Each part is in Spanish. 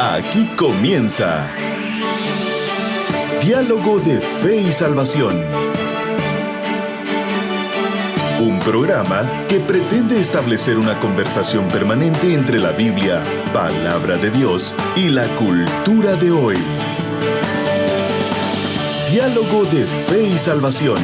Aquí comienza Diálogo de Fe y Salvación. Un programa que pretende establecer una conversación permanente entre la Biblia, palabra de Dios, y la cultura de hoy. Diálogo de Fe y Salvación.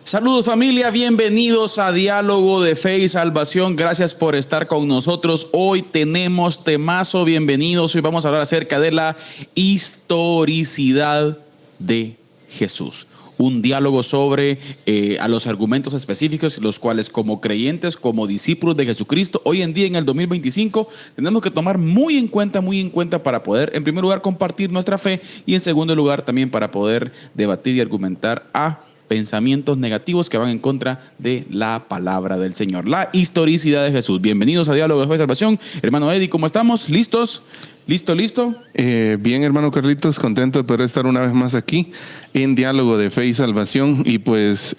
Saludos familia, bienvenidos a Diálogo de Fe y Salvación. Gracias por estar con nosotros. Hoy tenemos temazo, bienvenidos. Hoy vamos a hablar acerca de la historicidad de Jesús. Un diálogo sobre a los argumentos específicos, los cuales como creyentes, como discípulos de Jesucristo, hoy en día en el 2025, tenemos que tomar muy en cuenta para poder, en primer lugar, compartir nuestra fe y en segundo lugar también para poder debatir y argumentar a pensamientos negativos que van en contra de la palabra del Señor. La historicidad de Jesús. Bienvenidos a Diálogo de Fe y Salvación. Hermano Eddie, ¿cómo estamos? ¿Listos? ¿Listo? Bien, hermano Carlitos, contento de poder estar una vez más aquí en Diálogo de Fe y Salvación y pues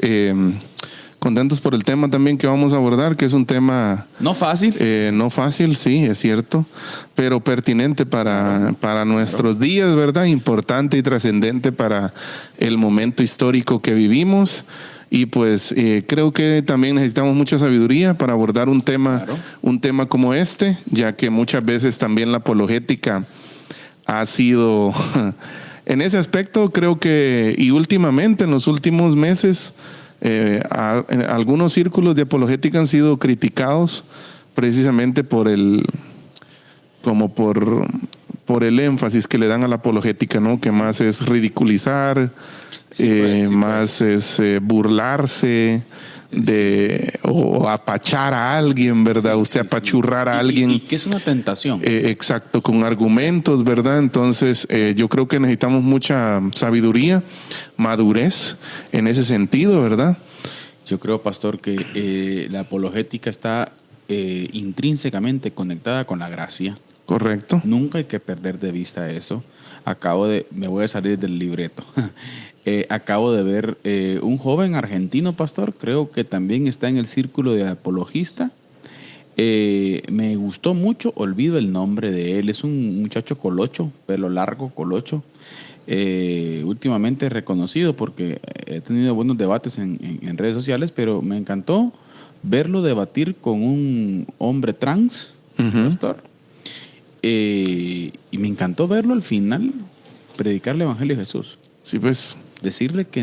contentos por el tema también que vamos a abordar, que es un tema no fácil. No fácil, sí, es cierto, pero pertinente para nuestros días, ¿verdad? Importante y trascendente para el momento histórico que vivimos. Y pues creo que también necesitamos mucha sabiduría para abordar un tema como este, ya que muchas veces también la apologética ha sido, en ese aspecto creo que, y últimamente, en los últimos meses, algunos círculos de apologética han sido criticados precisamente por el énfasis que le dan a la apologética, ¿no? Que más es ridiculizar, más es burlarse o apachar a alguien, ¿verdad? Apachurrar a alguien. Y que es una tentación. Exacto, con argumentos, ¿verdad? Entonces, yo creo que necesitamos mucha sabiduría, madurez en ese sentido, ¿verdad? Yo creo, pastor, que la apologética está intrínsecamente conectada con la gracia. Correcto. Nunca hay que perder de vista eso. Me voy a salir del libreto. Acabo de ver un joven argentino, pastor, creo que también está en el círculo de apologista. Me gustó mucho, olvido el nombre de él. Es un muchacho colocho, pelo largo, colocho. Últimamente reconocido porque he tenido buenos debates en redes sociales, pero me encantó verlo debatir con un hombre trans, pastor. Y me encantó verlo al final predicar el Evangelio de Jesús. Sí, pues. Decirle que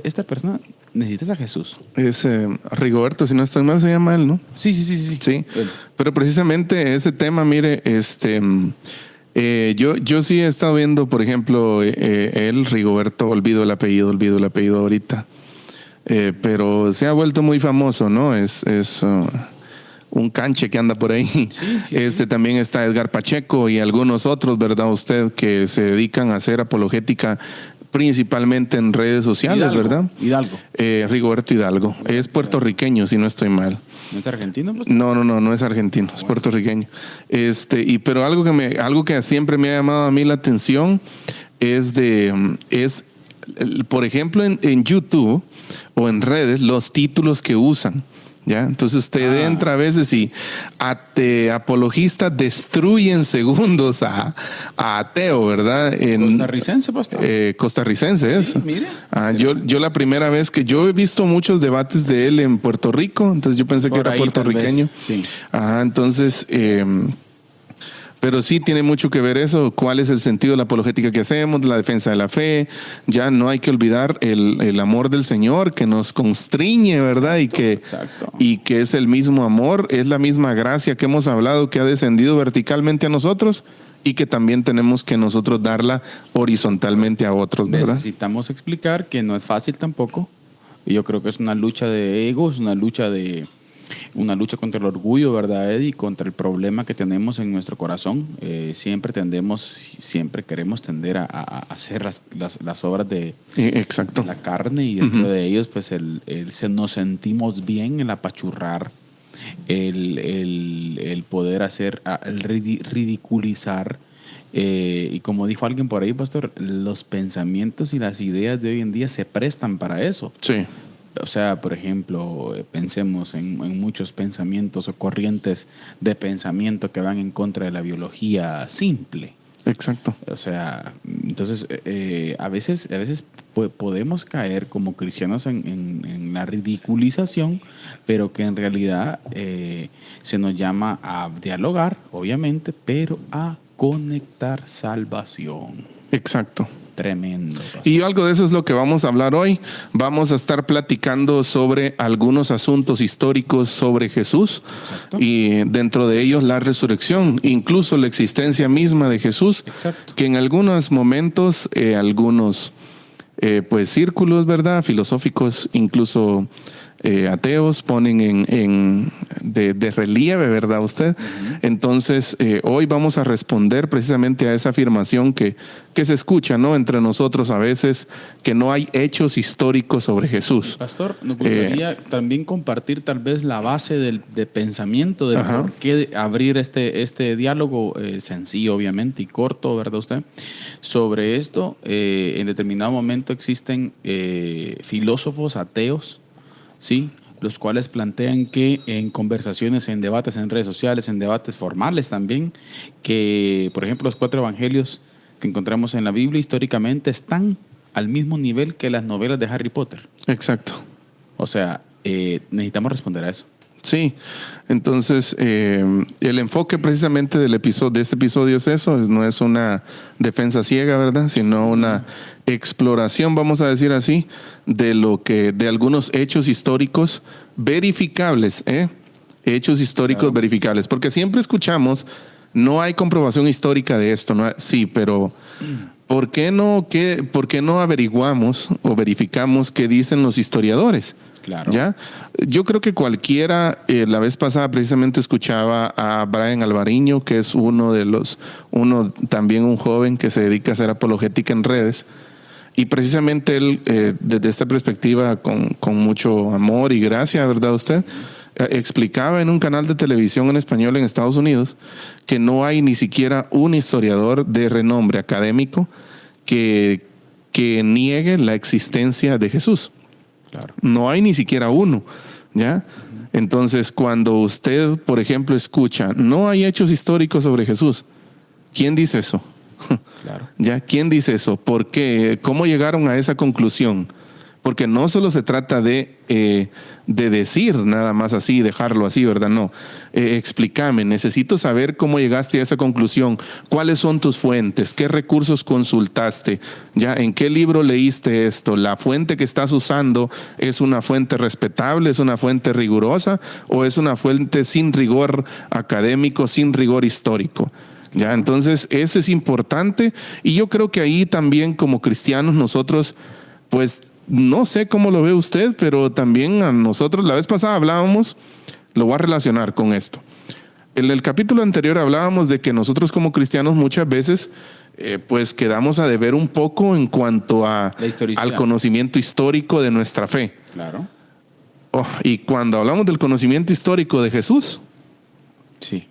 esta persona necesitas a Jesús. Es Rigoberto, si no estoy mal, se llama él, ¿no? Sí. Sí. Pero precisamente ese tema, mire, yo sí he estado viendo, por ejemplo, Rigoberto, olvido el apellido ahorita. Pero se ha vuelto muy famoso, ¿no? Es un canche que anda por ahí. Sí. También está Edgar Pacheco y algunos otros, ¿verdad? Usted que se dedican a hacer apologética principalmente en redes sociales, ¿verdad? Hidalgo. Rigoberto Hidalgo. Es puertorriqueño, si no estoy mal. ¿No es argentino? Pues? No es argentino, es puertorriqueño. Pero algo que siempre me ha llamado a mí la atención es por ejemplo, en YouTube o en redes, los títulos que usan. ¿Ya? Entonces usted entra a veces y apologistas destruyen segundos a ateo, ¿verdad? Costarricense, pastor. Costarricense, eso. Sí, mire. Yo la primera vez que yo he visto muchos debates de él en Puerto Rico, entonces yo pensé que era puertorriqueño. Sí. Entonces pero sí tiene mucho que ver eso, cuál es el sentido de la apologética que hacemos, la defensa de la fe. Ya no hay que olvidar el amor del Señor que nos constriñe, ¿verdad? Exacto. Y que es el mismo amor, es la misma gracia que hemos hablado que ha descendido verticalmente a nosotros y que también tenemos que nosotros darla horizontalmente a otros, ¿verdad? Necesitamos explicar que no es fácil tampoco. Y yo creo que es una lucha de ego, es una lucha de Una lucha contra el orgullo, ¿verdad, Eddie? Contra el problema que tenemos en nuestro corazón. Siempre queremos tender a hacer las obras de Exacto. la carne, y dentro de ellos, pues, nos sentimos bien, el apachurrar, el poder hacer, el ridiculizar. Y como dijo alguien por ahí, pastor, los pensamientos y las ideas de hoy en día se prestan para eso. Sí. O sea, por ejemplo, pensemos en muchos pensamientos o corrientes de pensamiento que van en contra de la biología simple. Exacto. O sea, entonces a veces podemos caer como cristianos en la ridiculización, pero que en realidad se nos llama a dialogar, obviamente, pero a conectar salvación. Exacto. Tremendo, pastor. Y algo de eso es lo que vamos a hablar hoy. Vamos a estar platicando sobre algunos asuntos históricos sobre Jesús. Exacto. Y dentro de ellos la resurrección, incluso la existencia misma de Jesús. Exacto. Que en algunos momentos, algunos pues círculos, ¿verdad?, filosóficos, incluso ateos, ponen de relieve, ¿verdad usted? Uh-huh. Entonces, hoy vamos a responder precisamente a esa afirmación que se escucha, ¿no?, entre nosotros a veces, que no hay hechos históricos sobre Jesús. Pastor, nos gustaría también compartir tal vez la base de pensamiento de por qué abrir este diálogo sencillo, obviamente, y corto, ¿verdad usted? Sobre esto, en determinado momento existen filósofos ateos, ¿sí?, los cuales plantean que en conversaciones, en debates en redes sociales, en debates formales también, que, por ejemplo, los 4 evangelios que encontramos en la Biblia históricamente están al mismo nivel que las novelas de Harry Potter. Exacto. O sea, necesitamos responder a eso. Sí, entonces el enfoque precisamente de este episodio es eso, no es una defensa ciega, ¿verdad?, sino una exploración, vamos a decir así, de algunos hechos históricos verificables, hechos históricos verificables, porque siempre escuchamos, no hay comprobación histórica de esto, ¿no? Sí, pero ¿por qué no averiguamos o verificamos qué dicen los historiadores? Claro. ¿Ya? Yo creo que cualquiera, la vez pasada precisamente escuchaba a Brian Alvariño, que es también un joven que se dedica a hacer apologética en redes, y precisamente él, desde esta perspectiva, con mucho amor y gracia, ¿verdad usted?, explicaba en un canal de televisión en español en Estados Unidos que no hay ni siquiera un historiador de renombre académico que niegue la existencia de Jesús. Claro. No hay ni siquiera uno, ¿ya? Entonces, cuando usted, por ejemplo, escucha, no hay hechos históricos sobre Jesús, ¿quién dice eso? Claro. ¿Ya? ¿Quién dice eso? ¿Por qué? ¿Cómo llegaron a esa conclusión? Porque no solo se trata de decir nada más así, dejarlo así, ¿verdad? No. Explícame, necesito saber cómo llegaste a esa conclusión. ¿Cuáles son tus fuentes? ¿Qué recursos consultaste? ¿Ya? ¿En qué libro leíste esto? ¿La fuente que estás usando es una fuente respetable, es una fuente rigurosa o es una fuente sin rigor académico, sin rigor histórico? ¿Ya? Entonces, eso es importante, y yo creo que ahí también como cristianos nosotros, pues, no sé cómo lo ve usted, pero también a nosotros, la vez pasada hablábamos, lo voy a relacionar con esto. En el capítulo anterior hablábamos de que nosotros como cristianos muchas veces pues quedamos a deber un poco en cuanto al conocimiento histórico de nuestra fe. Claro. Y cuando hablamos del conocimiento histórico de Jesús. Sí.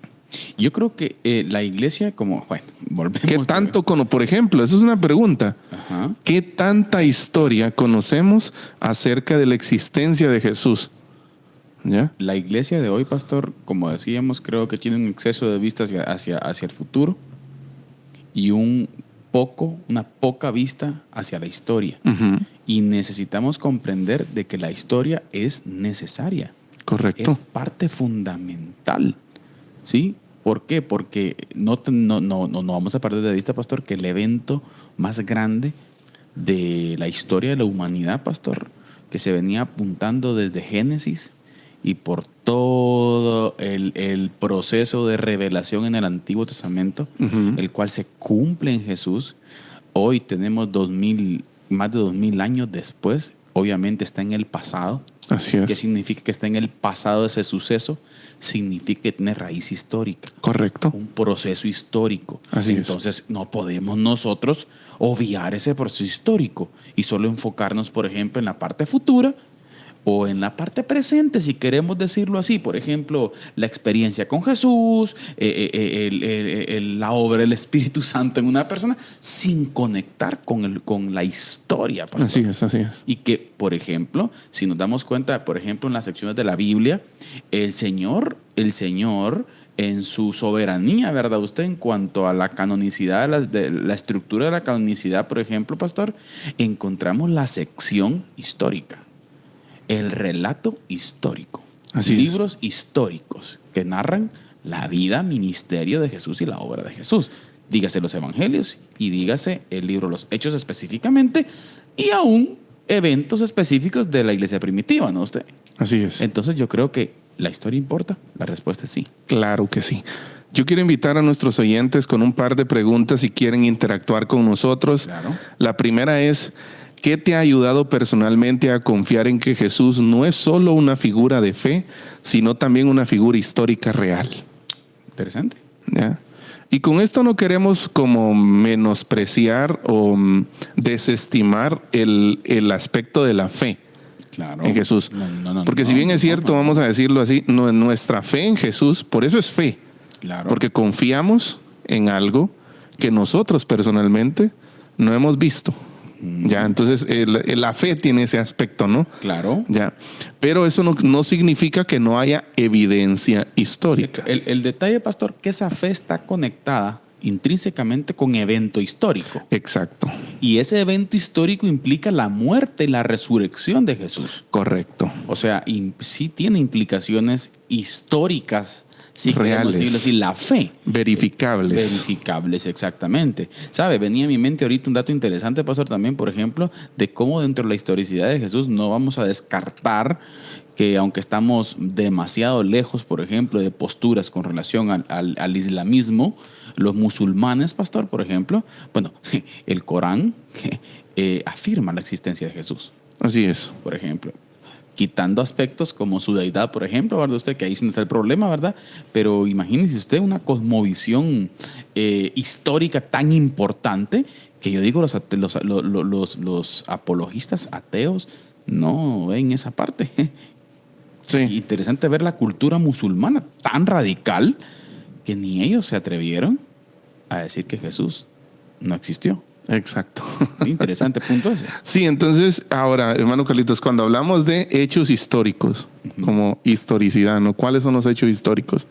Yo creo que la iglesia, volvemos. ¿Qué tanto por ejemplo, eso es una pregunta. Ajá. ¿Qué tanta historia conocemos acerca de la existencia de Jesús? ¿Ya? La iglesia de hoy, pastor, como decíamos, creo que tiene un exceso de vista hacia el futuro y una poca vista hacia la historia. Uh-huh. Y necesitamos comprender de que la historia es necesaria. Correcto. Es parte fundamental. ¿Sí? ¿Por qué? Porque no vamos a perder de vista, pastor, que el evento más grande de la historia de la humanidad, pastor, que se venía apuntando desde Génesis y por todo el proceso de revelación en el Antiguo Testamento, uh-huh, el cual se cumple en Jesús. Hoy tenemos más de 2000 años después, obviamente está en el pasado. Así ¿Qué es. significa que está en el pasado ese suceso? Significa que tiene raíz histórica. Correcto. Un proceso histórico. Así es. Entonces no podemos nosotros obviar ese proceso histórico y solo enfocarnos, por ejemplo, en la parte futura o en la parte presente, si queremos decirlo así. Por ejemplo, la experiencia con Jesús, la obra del Espíritu Santo en una persona, sin conectar con la historia, pastor. Así es, así es. Y que, por ejemplo, si nos damos cuenta, por ejemplo, en las secciones de la Biblia, el Señor en su soberanía, ¿verdad? Usted, en cuanto a la canonicidad, de la estructura de la canonicidad, por ejemplo, pastor, encontramos la sección histórica, el relato histórico, Así es. libros históricos que narran la vida, ministerio de Jesús y la obra de Jesús. Dígase los evangelios y dígase el libro Los Hechos específicamente, y aún eventos específicos de la iglesia primitiva, ¿no usted? Así es. Entonces yo creo que ¿la historia importa? La respuesta es sí. Claro que sí. Yo quiero invitar a nuestros oyentes con un par de preguntas si quieren interactuar con nosotros. Claro. La primera es, ¿qué te ha ayudado personalmente a confiar en que Jesús no es solo una figura de fe, sino también una figura histórica real? Interesante. ¿Ya? Y con esto no queremos como menospreciar o desestimar el aspecto de la fe Claro. en Jesús. No, Porque si bien es cierto, vamos a decirlo así, nuestra fe en Jesús, por eso es fe. Claro. Porque confiamos en algo que nosotros personalmente no hemos visto. Ya, entonces la fe tiene ese aspecto, ¿no? Claro. Ya, pero eso no significa que no haya evidencia histórica. El detalle, pastor, que esa fe está conectada intrínsecamente con evento histórico. Exacto, Y ese evento histórico implica la muerte y la resurrección de Jesús. correcto. O sea, sí tiene implicaciones históricas, si queremos Reales. decirlo así, la fe. Verificables. Verificables, exactamente. ¿Sabe? Venía a mi mente ahorita un dato interesante, pastor, también, por ejemplo, de cómo dentro de la historicidad de Jesús no vamos a descartar que, aunque estamos demasiado lejos, por ejemplo, de posturas con relación al islamismo, los musulmanes, pastor, por ejemplo, bueno, el Corán afirma la existencia de Jesús, Así es. por ejemplo, quitando aspectos como su deidad, por ejemplo, ¿verdad? Usted, que ahí sí no está el problema, ¿verdad? Pero imagínese usted una cosmovisión histórica tan importante que yo digo, los apologistas ateos no ven esa parte. Sí, Interesante ver la cultura musulmana tan radical que ni ellos se atrevieron a decir que Jesús no existió. exacto. Interesante punto ese. Sí, entonces, ahora, hermano Carlitos, cuando hablamos de hechos históricos, como historicidad, ¿no? ¿Cuáles son los hechos históricos?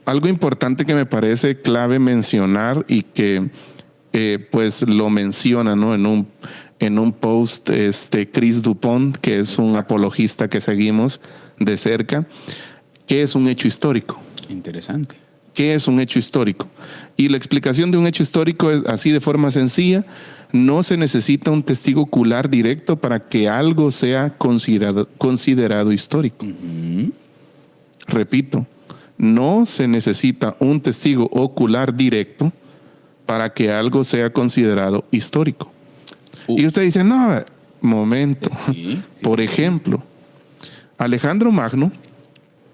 Algo importante que me parece clave mencionar y que pues lo menciona, ¿no? En un post, Chris Dupont, que es un apologista que seguimos de cerca. ¿Qué es un hecho histórico? Interesante. ¿Qué es un hecho histórico? Y la explicación de un hecho histórico es así de forma sencilla. No se necesita un testigo ocular directo para que algo sea considerado histórico. Repito, no se necesita un testigo ocular directo para que algo sea considerado histórico. Y usted dice, no, momento. Sí, Por ejemplo, Alejandro Magno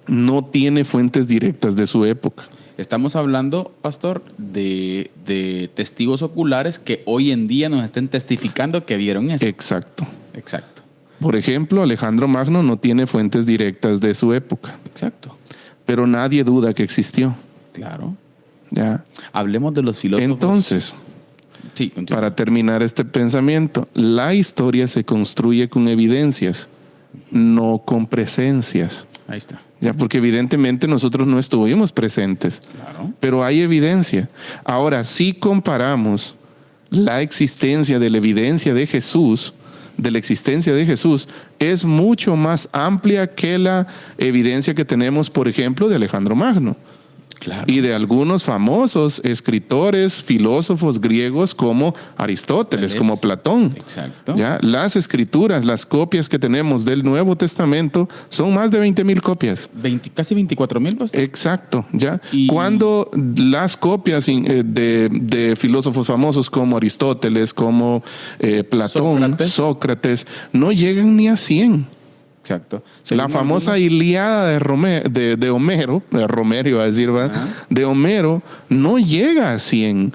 no tiene fuentes directas de su época. Estamos hablando, pastor, de testigos oculares que hoy en día nos estén testificando que vieron eso. Exacto. Exacto. Por ejemplo, Alejandro Magno no tiene fuentes directas de su época, Exacto. pero nadie duda que existió. Claro. ¿Ya? Hablemos de los filósofos. Entonces, sí, continúa. para terminar este pensamiento, la historia se construye con evidencias, no con presencias. Ahí está. Ya, porque evidentemente nosotros no estuvimos presentes, Claro. pero hay evidencia. Ahora, si comparamos la existencia de la evidencia de Jesús, de la existencia de Jesús, es mucho más amplia que la evidencia que tenemos, por ejemplo, de Alejandro Magno. Claro. y de algunos famosos escritores, filósofos griegos como Aristóteles, como Platón. Exacto. ¿Ya? Las escrituras, las copias que tenemos del Nuevo Testamento son más de 20,000 copias. Casi 24,000, pastor. Exacto, ¿ya? Y- Cuando las copias de filósofos famosos como Aristóteles, como Platón, Sócrates, no llegan ni a 100. Exacto. La Según famosa algunos- Ilíada de Homero, de Romero iba a decir, ¿verdad? De Homero, no llega a 100.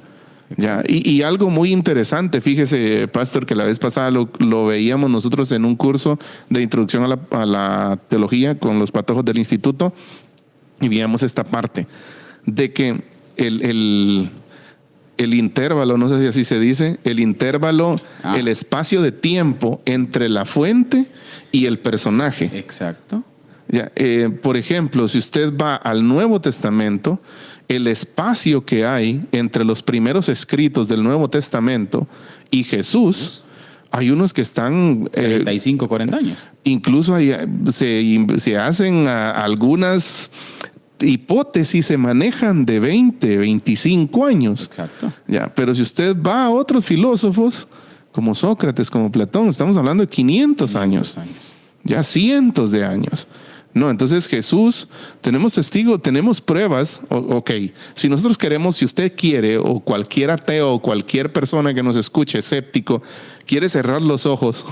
¿Ya? Y algo muy interesante, fíjese, pastor, que la vez pasada lo veíamos nosotros en un curso de introducción a la teología con los patojos del instituto, y veíamos esta parte de que el intervalo, no sé si así se dice, el intervalo, el espacio de tiempo entre la fuente y el personaje. Exacto. Ya, por ejemplo, si usted va al Nuevo Testamento, el espacio que hay entre los primeros escritos del Nuevo Testamento y Jesús, hay unos que están 35, 40 años. incluso se hacen algunas hipótesis, se manejan de 20, 25 años. Exacto. Ya, pero si usted va a otros filósofos como Sócrates, como Platón, estamos hablando de 500 años. Ya cientos de años. No, entonces Jesús, tenemos testigos, tenemos pruebas. Ok, si nosotros queremos, si usted quiere, o cualquier ateo, o cualquier persona que nos escuche, escéptico, quiere cerrar los ojos,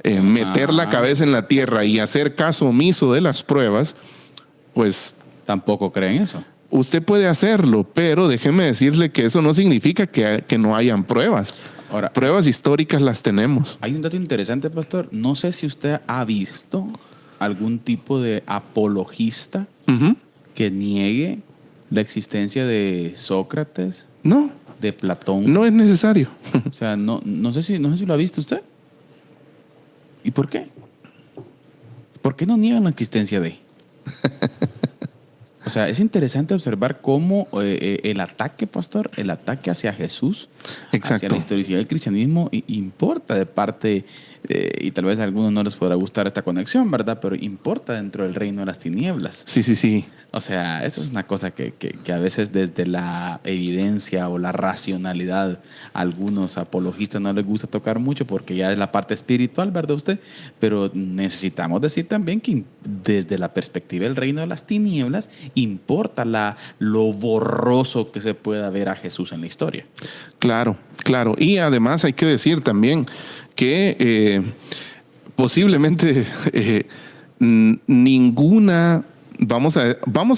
meter la cabeza en la tierra y hacer caso omiso de las pruebas, pues Tampoco creen eso. usted puede hacerlo, pero déjeme decirle que eso no significa que no hayan pruebas. Ahora, Pruebas históricas las tenemos. hay un dato interesante, pastor. No sé si usted ha visto algún tipo de apologista Ujú. que niegue la existencia de Sócrates, No, de Platón. no es necesario. O sea, no sé si lo ha visto usted. ¿Y por qué? ¿Por qué no niegan la existencia de? O sea, es interesante observar cómo el ataque, pastor, el ataque hacia Jesús, hacia Exacto. la historicidad del cristianismo, importa de parte, y tal vez a algunos no les podrá gustar esta conexión, ¿verdad? Pero importa dentro del reino de las tinieblas. Sí. O sea, eso es una cosa que a veces desde la evidencia o la racionalidad a algunos apologistas no les gusta tocar mucho porque ya es la parte espiritual, ¿verdad usted? Pero necesitamos decir también que desde la perspectiva del reino de las tinieblas importa lo borroso que se pueda ver a Jesús en la historia. Claro. Y además hay que decir también que posiblemente ninguna... Vamos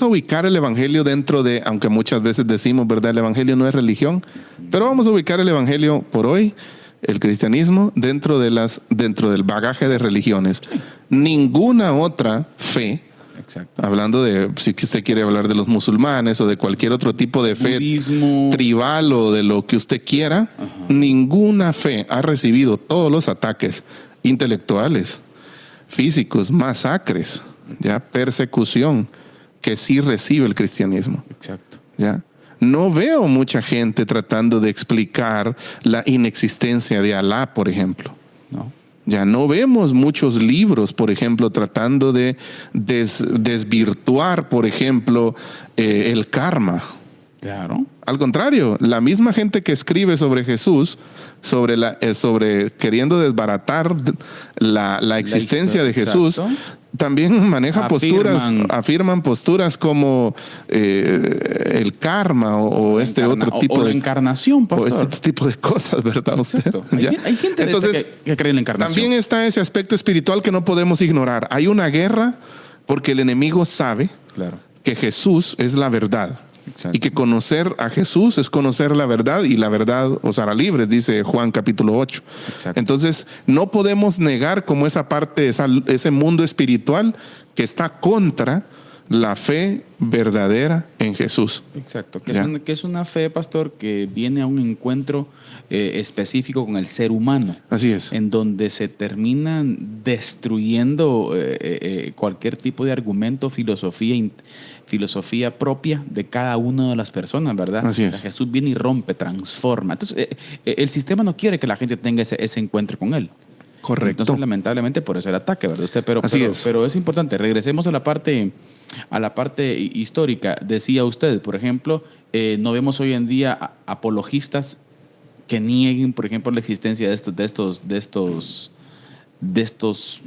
a ubicar el Evangelio dentro de, aunque muchas veces decimos, ¿verdad? El Evangelio no es religión, pero vamos a ubicar el Evangelio por hoy, el cristianismo, dentro del bagaje de religiones. Ninguna otra fe, Exacto. hablando de, si usted quiere hablar de los musulmanes o de cualquier otro tipo de fe Budismo. tribal o de lo que usted quiera, ninguna fe ha recibido todos los ataques intelectuales, físicos, masacres, ya persecución que sí recibe el cristianismo. Exacto. ¿Ya? No veo mucha gente tratando de explicar la inexistencia de Alá, por ejemplo. No. Ya no vemos muchos libros, por ejemplo, tratando de desvirtuar, por ejemplo, el karma. Claro. Al contrario, la misma gente que escribe sobre Jesús, sobre queriendo desbaratar la existencia de Jesús, exacto, también maneja afirman posturas como el karma o este otro tipo o la de encarnación, o pastor. este tipo de cosas, ¿verdad? Exacto. Usted? ¿Ya? Hay gente Entonces, que cree en la encarnación. también está ese aspecto espiritual que no podemos ignorar. Hay una guerra porque el enemigo sabe Claro. que Jesús es la verdad. Exacto. Y que conocer a Jesús es conocer la verdad y la verdad os hará libres, dice Juan capítulo 8. Exacto. Entonces, no podemos negar como esa parte, ese mundo espiritual que está contra la fe verdadera en Jesús. Exacto, ¿Ya? que es una fe, pastor, que viene a un encuentro específico con el ser humano, Así es. en donde se terminan destruyendo cualquier tipo de argumento, filosofía propia de cada una de las personas, ¿verdad? Así es. O sea, Jesús viene y rompe, transforma. Entonces, el sistema no quiere que la gente tenga ese encuentro con él. Correcto. Entonces, lamentablemente, por eso el ataque, ¿verdad usted? Pero es importante. Regresemos a la parte histórica. Decía usted, por ejemplo, no vemos hoy en día apologistas que nieguen, por ejemplo, la existencia de estos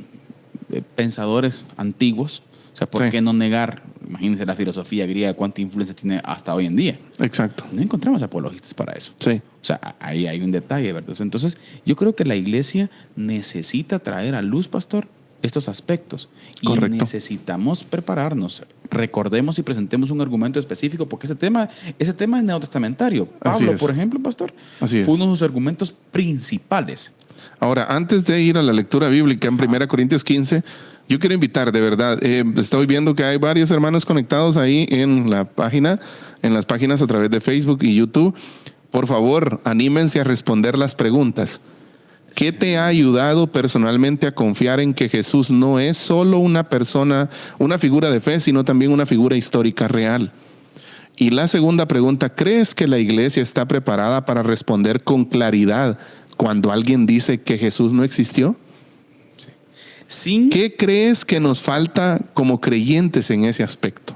pensadores antiguos. O sea, ¿por qué no negar? Imagínense la filosofía griega, cuánta influencia tiene hasta hoy en día. Exacto. No encontramos apologistas para eso. Sí. O sea, ahí hay un detalle, ¿verdad? Entonces, yo creo que la iglesia necesita traer a luz, pastor, estos aspectos. Y Correcto. necesitamos prepararnos. Recordemos y presentemos un argumento específico, porque ese tema es neotestamentario. Pablo, por ejemplo, pastor, fue uno de sus argumentos principales. Ahora, antes de ir a la lectura bíblica en 1 Corintios 15, yo quiero invitar, de verdad, estoy viendo que hay varios hermanos conectados ahí en las páginas a través de Facebook y YouTube. Por favor, anímense a responder las preguntas. ¿Qué te ha ayudado personalmente a confiar en que Jesús no es solo una persona, una figura de fe, sino también una figura histórica real? Y la segunda pregunta, ¿crees que la iglesia está preparada para responder con claridad cuando alguien dice que Jesús no existió? ¿Qué crees que nos falta como creyentes en ese aspecto?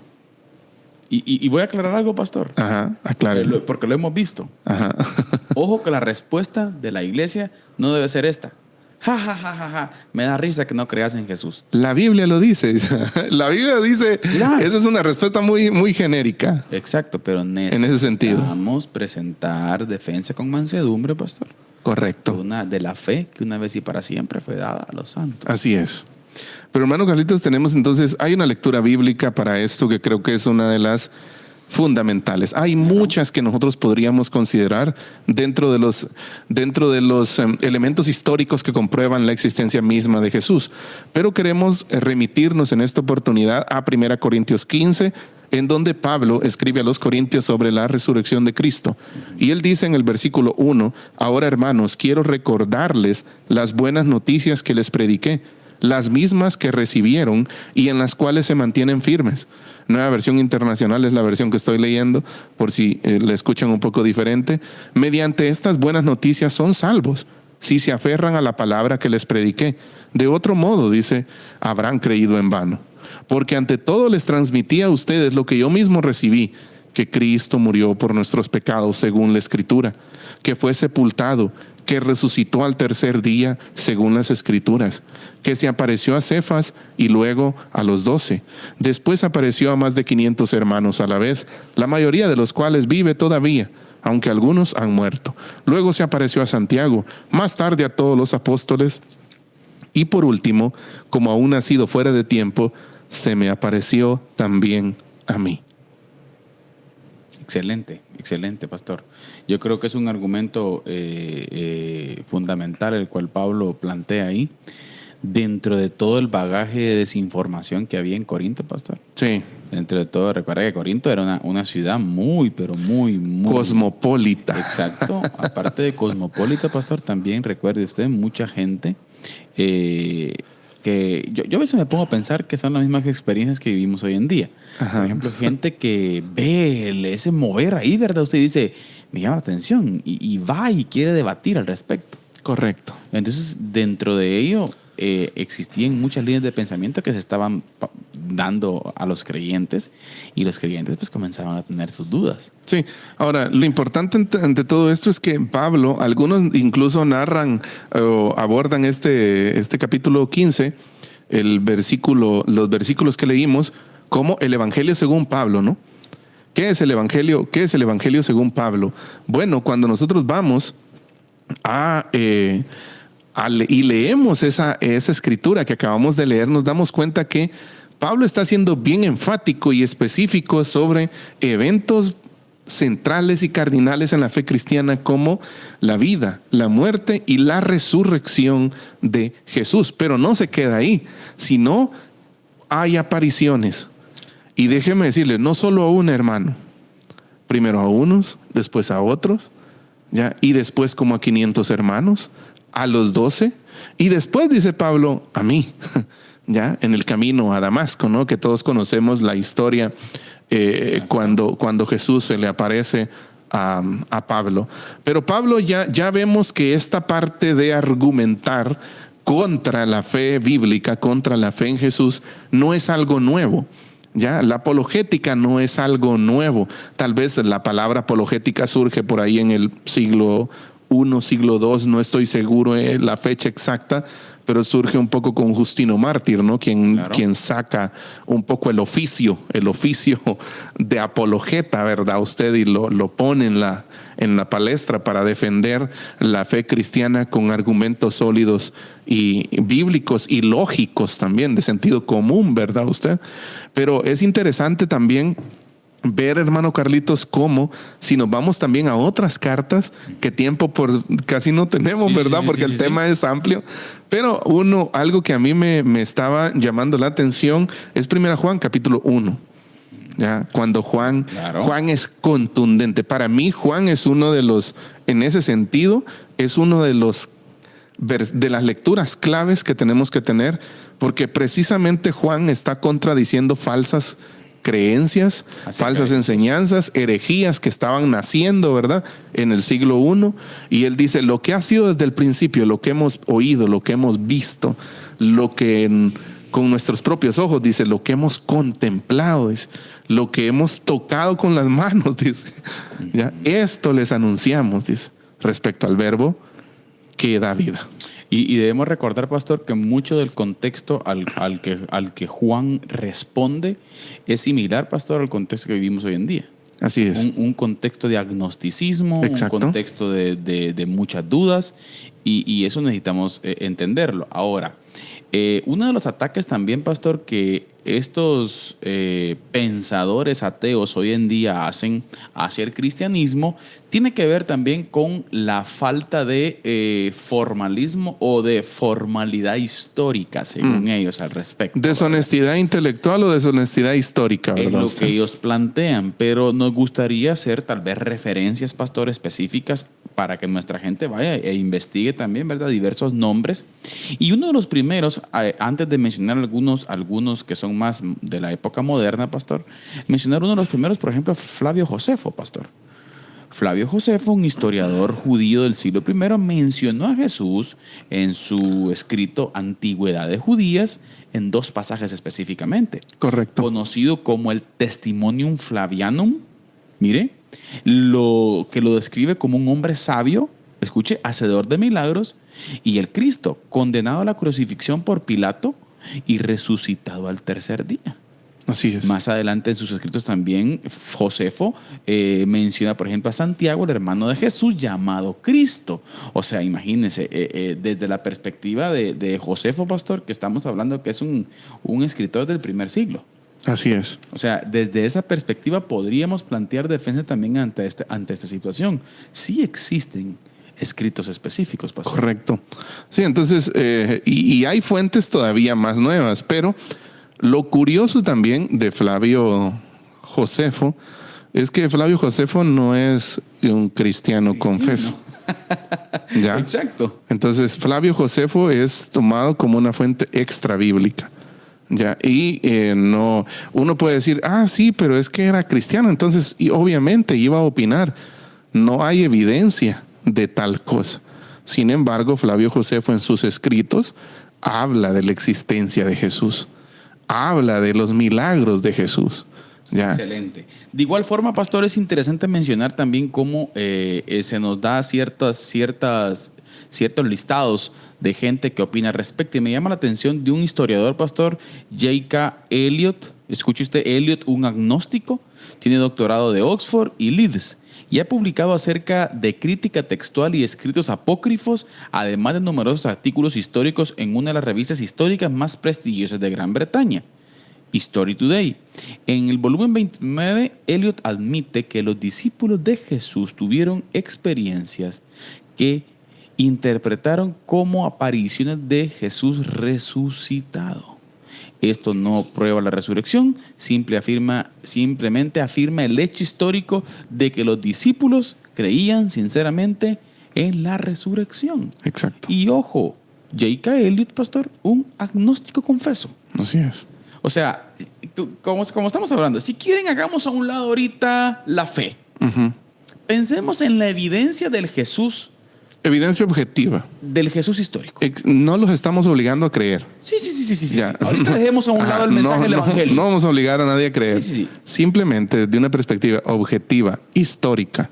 Y voy a aclarar algo, pastor. Ajá, aclárelo. Porque lo hemos visto. Ajá. Ojo que la respuesta de la iglesia no debe ser esta. Ja, ja, ja, ja, ja. Me da risa que no creas en Jesús. La Biblia lo dice. La Biblia dice, claro. Esa es una respuesta muy, muy genérica. Exacto, pero en ese sentido necesitamos presentar defensa con mansedumbre, pastor. Correcto. De la fe que una vez y para siempre fue dada a los santos. Así es. Pero hermano Carlitos, hay una lectura bíblica para esto que creo que es una de las fundamentales. Hay muchas que nosotros podríamos considerar dentro de los elementos históricos que comprueban la existencia misma de Jesús. Pero queremos remitirnos en esta oportunidad a 1 Corintios 15, en donde Pablo escribe a los corintios sobre la resurrección de Cristo. Y él dice en el versículo 1, ahora hermanos, quiero recordarles las buenas noticias que les prediqué, las mismas que recibieron y en las cuales se mantienen firmes. Nueva Versión Internacional es la versión que estoy leyendo, por si la escuchan un poco diferente. Mediante estas buenas noticias son salvos, si se aferran a la palabra que les prediqué. De otro modo, dice, habrán creído en vano. Porque ante todo les transmití a ustedes lo que yo mismo recibí, que Cristo murió por nuestros pecados según la Escritura, que fue sepultado, que resucitó al tercer día según las Escrituras, que se apareció a Cefas y luego a los 12. Después apareció a más de 500 hermanos a la vez, la mayoría de los cuales vive todavía, aunque algunos han muerto. Luego se apareció a Santiago, más tarde a todos los apóstoles, y por último, como aún ha sido fuera de tiempo, se me apareció también a mí. Excelente, excelente, pastor. Yo creo que es un argumento fundamental el cual Pablo plantea ahí, dentro de todo el bagaje de desinformación que había en Corinto, pastor. Sí. Dentro de todo, recuerda que Corinto era una ciudad muy, pero muy, muy... cosmopolita. Exacto. Aparte de cosmopolita, pastor, también recuerde usted, mucha gente... que yo a veces me pongo a pensar que son las mismas experiencias que vivimos hoy en día. Ajá. Por ejemplo, gente que ve ese mover ahí, ¿verdad? Usted dice, me llama la atención y va y quiere debatir al respecto. Correcto. Entonces, dentro de ello, existían muchas líneas de pensamiento que se estaban dando a los creyentes y los creyentes pues comenzaban a tener sus dudas. Sí, ahora lo importante ante todo esto es que Pablo, algunos incluso narran o abordan este capítulo 15, los versículos que leímos como el Evangelio según Pablo, ¿no? ¿Qué es el Evangelio? ¿Qué es el Evangelio según Pablo? Bueno, cuando nosotros vamos y leemos esa escritura que acabamos de leer, nos damos cuenta que Pablo está siendo bien enfático y específico sobre eventos centrales y cardinales en la fe cristiana como la vida, la muerte y la resurrección de Jesús. Pero no se queda ahí, sino hay apariciones. Y déjeme decirle, no solo a un hermano, primero a unos, después a otros, ¿ya? Y después como a 500 hermanos, a los 12, y después dice Pablo, a mí, ya en el camino a Damasco, ¿no? Que todos conocemos la historia cuando Jesús se le aparece a Pablo. Pero Pablo ya vemos que esta parte de argumentar contra la fe bíblica, contra la fe en Jesús, no es algo nuevo. Ya, la apologética no es algo nuevo. Tal vez la palabra apologética surge por ahí en el siglo I, siglo II, no estoy seguro la fecha exacta, pero surge un poco con Justino Mártir, ¿no? Quien saca un poco el oficio de apologeta, ¿verdad? Usted y lo pone en la palestra para defender la fe cristiana con argumentos sólidos y bíblicos y lógicos también, de sentido común, ¿verdad usted? Pero es interesante también ver, hermano Carlitos, cómo si nos vamos también a otras cartas, que tiempo por casi no tenemos, ¿verdad? Porque el tema es amplio. Pero algo que a mí me estaba llamando la atención es 1 Juan, capítulo 1. ¿Ya? Cuando Juan es contundente. Para mí, Juan es uno de los, en ese sentido, es uno de las lecturas claves que tenemos que tener, porque precisamente Juan está contradiciendo falsas creencias, falsas enseñanzas, herejías que estaban naciendo, ¿verdad? En el siglo I. Y él dice, lo que ha sido desde el principio, lo que hemos oído, lo que hemos visto, lo que con nuestros propios ojos, dice, lo que hemos contemplado, dice, lo que hemos tocado con las manos, dice. ¿Ya? Esto les anunciamos, dice, respecto al verbo que da vida. Y debemos recordar, pastor, que mucho del contexto al que Juan responde es similar, pastor, al contexto que vivimos hoy en día. Así es. Un contexto de agnosticismo, Exacto. Un contexto de muchas dudas, y eso necesitamos entenderlo. Ahora, uno de los ataques también, pastor, que estos pensadores ateos hoy en día hacen hacia el cristianismo tiene que ver también con la falta de formalismo o de formalidad histórica, según ellos, al respecto. Deshonestidad intelectual o deshonestidad histórica, ¿verdad? Es lo que ellos plantean, pero nos gustaría hacer tal vez referencias, pastor, específicas para que nuestra gente vaya e investigue también, ¿verdad? Diversos nombres. Y uno de los primeros, antes de mencionar algunos que son más de la época moderna, pastor, mencionar uno de los primeros, por ejemplo, Flavio Josefo, pastor. Flavio Josefo, un historiador judío del siglo I, mencionó a Jesús en su escrito Antigüedades Judías en dos pasajes específicamente. Correcto. Conocido como el Testimonium Flavianum, mire, que lo describe como un hombre sabio, escuche, hacedor de milagros, y el Cristo, condenado a la crucifixión por Pilato y resucitado al tercer día. Así es. Más adelante en sus escritos también Josefo menciona, por ejemplo, a Santiago, el hermano de Jesús, llamado Cristo. O sea, imagínense, desde la perspectiva de Josefo, pastor, que estamos hablando que es un escritor del primer siglo. Así es. O sea, desde esa perspectiva podríamos plantear defensa también ante esta situación. Sí existen escritos específicos, pastor. Correcto. Sí, entonces, y hay fuentes todavía más nuevas, pero lo curioso también de Flavio Josefo es que Flavio Josefo no es un cristiano confeso. ¿Ya? Exacto. Entonces, Flavio Josefo es tomado como una fuente extra bíblica. Ya, y no, uno puede decir, sí, pero es que era cristiano, entonces, y obviamente iba a opinar. No hay evidencia de tal cosa. Sin embargo, Flavio Josefo en sus escritos habla de la existencia de Jesús, habla de los milagros de Jesús. Ya. Excelente. De igual forma, pastor, es interesante mencionar también cómo se nos da ciertos listados de gente que opina al respecto. Y me llama la atención de un historiador, pastor, J.K. Elliot. Escuche usted, Elliot, un agnóstico, tiene doctorado de Oxford y Leeds y ha publicado acerca de crítica textual y escritos apócrifos, además de numerosos artículos históricos en una de las revistas históricas más prestigiosas de Gran Bretaña, History Today. En el volumen 29, Elliot admite que los discípulos de Jesús tuvieron experiencias que interpretaron como apariciones de Jesús resucitado. Esto no prueba la resurrección, simplemente afirma el hecho histórico de que los discípulos creían sinceramente en la resurrección. Exacto. Y ojo, J.K. Elliot, pastor, un agnóstico confeso. Así es. O sea, como estamos hablando, si quieren hagamos a un lado ahorita la fe. Uh-huh. Pensemos en la evidencia del Jesús Evidencia objetiva. del Jesús histórico. No los estamos obligando a creer. Sí. Ya. Ahorita dejemos a un lado el mensaje del Evangelio. No vamos a obligar a nadie a creer. Sí. Simplemente desde una perspectiva objetiva, histórica,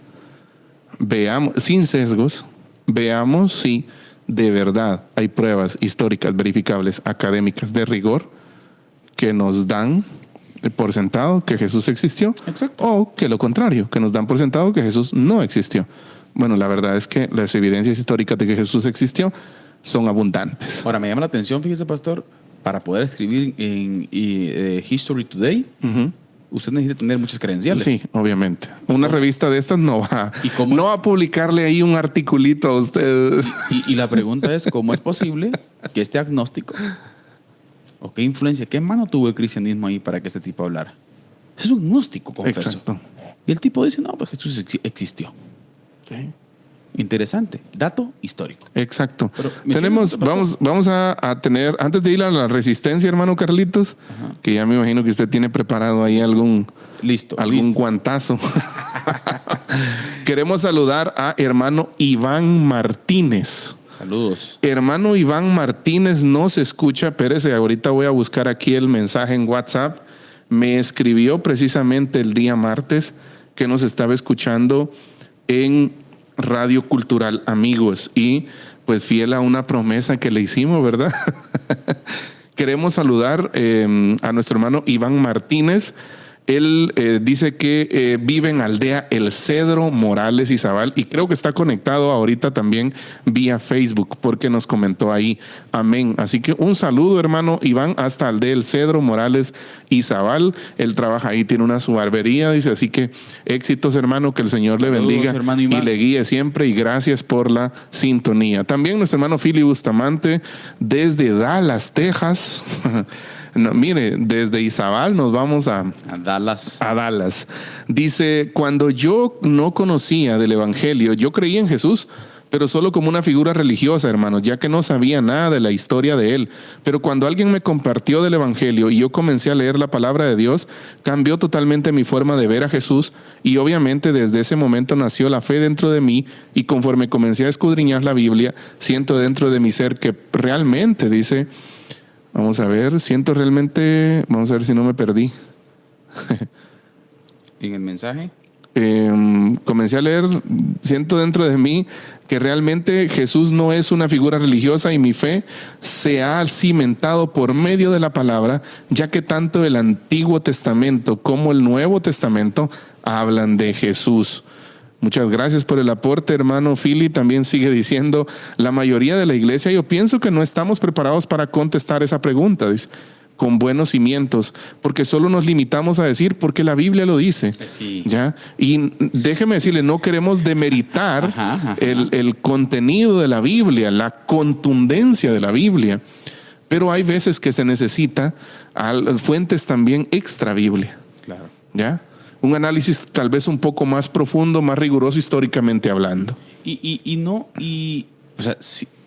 veamos, sin sesgos, veamos si de verdad hay pruebas históricas, verificables, académicas, de rigor, que nos dan por sentado que Jesús existió. Exacto. O que lo contrario, que nos dan por sentado que Jesús no existió. Bueno, la verdad es que las evidencias históricas de que Jesús existió son abundantes. Ahora, me llama la atención, fíjese, pastor, para poder escribir en History Today, usted necesita tener muchas credenciales. Sí, obviamente. Una revista de estas no va a publicarle ahí un articulito a usted. Y la pregunta es, ¿cómo es posible que este agnóstico, o qué influencia, qué mano tuvo el cristianismo ahí para que este tipo hablara? Es un agnóstico, confeso. Exacto. Y el tipo dice, no, pues Jesús existió. Sí. Interesante. Dato histórico. Exacto. Pero, vamos a tener, antes de ir a la resistencia, hermano Carlitos, que ya me imagino que usted tiene preparado ahí algún guantazo. Queremos saludar a hermano Iván Martínez. Saludos. Hermano Iván Martínez nos escucha. Espérese, ahorita voy a buscar aquí el mensaje en WhatsApp. Me escribió precisamente el día martes que nos estaba escuchando en Radio Cultural Amigos, y pues fiel a una promesa que le hicimos, ¿verdad? Queremos saludar a nuestro hermano Iván Martínez. Él dice que vive en Aldea El Cedro, Morales y Zabal, y creo que está conectado ahorita también vía Facebook, porque nos comentó ahí. Amén. Así que un saludo, hermano Iván, hasta Aldea El Cedro, Morales y Zabal. Él trabaja ahí, tiene una su barbería, dice. Así que éxitos, hermano, que el Señor le bendiga y le guíe siempre, y gracias por la sintonía. También nuestro hermano Philly Bustamante desde Dallas, Texas. No, mire, desde Izabal nos vamos a Dallas. Dice, cuando yo no conocía del Evangelio, yo creía en Jesús, pero solo como una figura religiosa, hermanos, ya que no sabía nada de la historia de él. Pero cuando alguien me compartió del Evangelio y yo comencé a leer la palabra de Dios, cambió totalmente mi forma de ver a Jesús, y obviamente desde ese momento nació la fe dentro de mí, y conforme comencé a escudriñar la Biblia, siento dentro de mi ser que realmente, dice... Vamos a ver, vamos a ver si no me perdí. ¿En el mensaje? Comencé a leer, siento dentro de mí que realmente Jesús no es una figura religiosa, y mi fe se ha cimentado por medio de la palabra, ya que tanto el Antiguo Testamento como el Nuevo Testamento hablan de Jesús. Muchas gracias por el aporte, hermano Philly. También sigue diciendo, la mayoría de la iglesia, yo pienso que no estamos preparados para contestar esa pregunta, dice, con buenos cimientos, porque solo nos limitamos a decir porque la Biblia lo dice. Sí. ¿Ya? Y déjeme decirle, no queremos demeritar el contenido de la Biblia, la contundencia de la Biblia, pero hay veces que se necesita fuentes también extra Biblia. Claro. ¿Ya? Un análisis tal vez un poco más profundo, más riguroso históricamente hablando. O sea,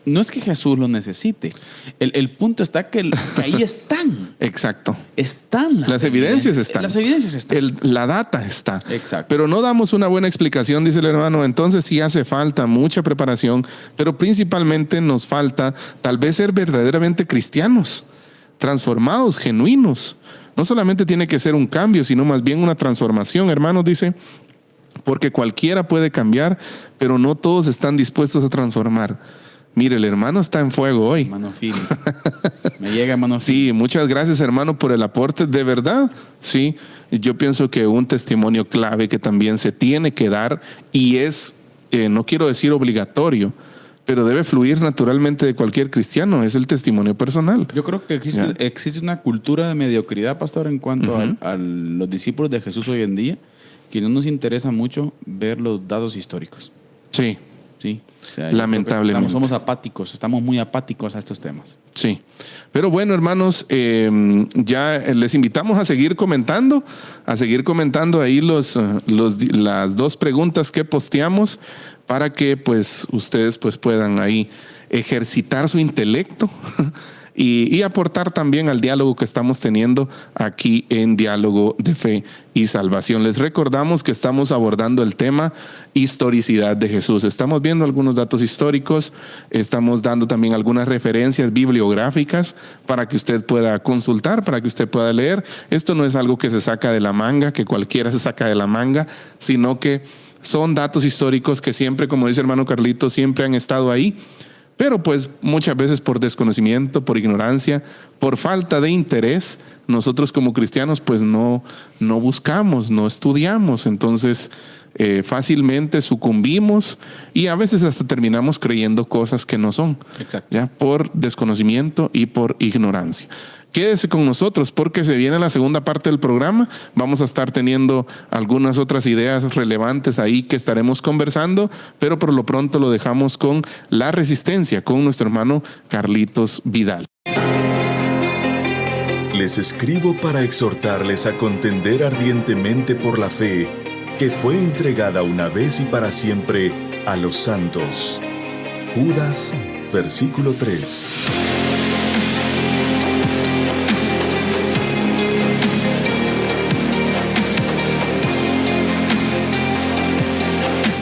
no es que Jesús lo necesite. El punto está que ahí están. Exacto. Están las evidencias están. Las evidencias están. La data está. Exacto. Pero no damos una buena explicación, dice el hermano. Entonces sí hace falta mucha preparación, pero principalmente nos falta tal vez ser verdaderamente cristianos, transformados, genuinos. No solamente tiene que ser un cambio, sino más bien una transformación, hermanos, dice, porque cualquiera puede cambiar, pero no todos están dispuestos a transformar. Mire, el hermano está en fuego hoy. Hermano Philly. Me llega, hermano Philly. Sí, muchas gracias, hermano, por el aporte. De verdad, sí, yo pienso que un testimonio clave que también se tiene que dar, y es, no quiero decir obligatorio, pero debe fluir naturalmente de cualquier cristiano, es el testimonio personal. Yo creo que existe una cultura de mediocridad, pastor, en cuanto a los discípulos de Jesús hoy en día, que no nos interesa mucho ver los datos históricos. Sí. Sí. O sea, lamentablemente. Somos apáticos, estamos muy apáticos a estos temas. Sí. Pero bueno, hermanos, ya les invitamos a seguir comentando ahí las dos preguntas que posteamos, para que pues ustedes pues puedan ahí ejercitar su intelecto y aportar también al diálogo que estamos teniendo aquí en Diálogo de Fe y Salvación. Les recordamos que estamos abordando el tema historicidad de Jesús. Estamos viendo algunos datos históricos, estamos dando también algunas referencias bibliográficas para que usted pueda consultar, para que usted pueda leer. Esto no es algo que se saca de la manga, que cualquiera se saca de la manga, sino que son datos históricos que siempre, como dice hermano Carlito, siempre han estado ahí, pero pues muchas veces por desconocimiento, por ignorancia, por falta de interés, nosotros como cristianos pues no buscamos, no estudiamos. Entonces fácilmente sucumbimos y a veces hasta terminamos creyendo cosas que no son. Exacto. ¿Ya? Por desconocimiento y por ignorancia. Quédese con nosotros porque se viene la segunda parte del programa. Vamos a estar teniendo algunas otras ideas relevantes ahí que estaremos conversando, pero por lo pronto lo dejamos con la resistencia, con nuestro hermano Carlitos Vidal. Les escribo para exhortarles a contender ardientemente por la fe que fue entregada una vez y para siempre a los santos. Judas, versículo 3.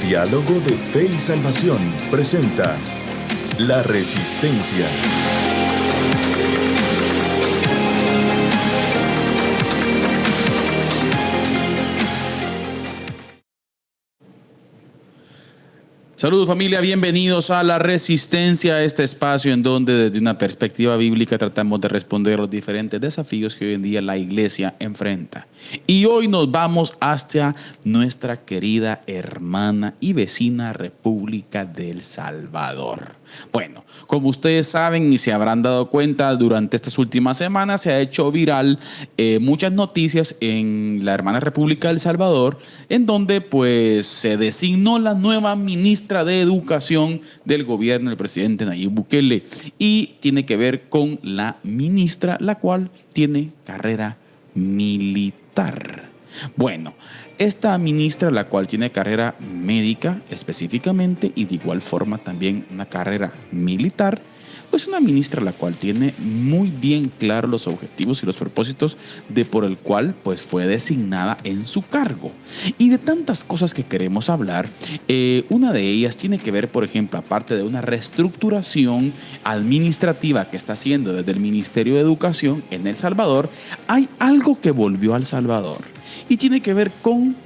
Diálogo de Fe y Salvación presenta La Resistencia. Saludos familia, bienvenidos a La Resistencia, este espacio en donde desde una perspectiva bíblica tratamos de responder los diferentes desafíos que hoy en día la iglesia enfrenta. Y hoy nos vamos hacia nuestra querida hermana y vecina República del Salvador. Bueno, como ustedes saben y se habrán dado cuenta, durante estas últimas semanas se ha hecho viral muchas noticias en la hermana República del Salvador, en donde pues se designó la nueva ministra de Educación del gobierno del presidente Nayib Bukele, y tiene que ver con la ministra, la cual tiene carrera militar. Bueno, esta ministra, la cual tiene carrera médica específicamente y de igual forma también una carrera militar, pues una ministra la cual tiene muy bien claros los objetivos y los propósitos de por el cual pues fue designada en su cargo. Y de tantas cosas que queremos hablar, una de ellas tiene que ver, por ejemplo, aparte de una reestructuración administrativa que está haciendo desde el Ministerio de Educación en El Salvador, hay algo que volvió al Salvador y tiene que ver con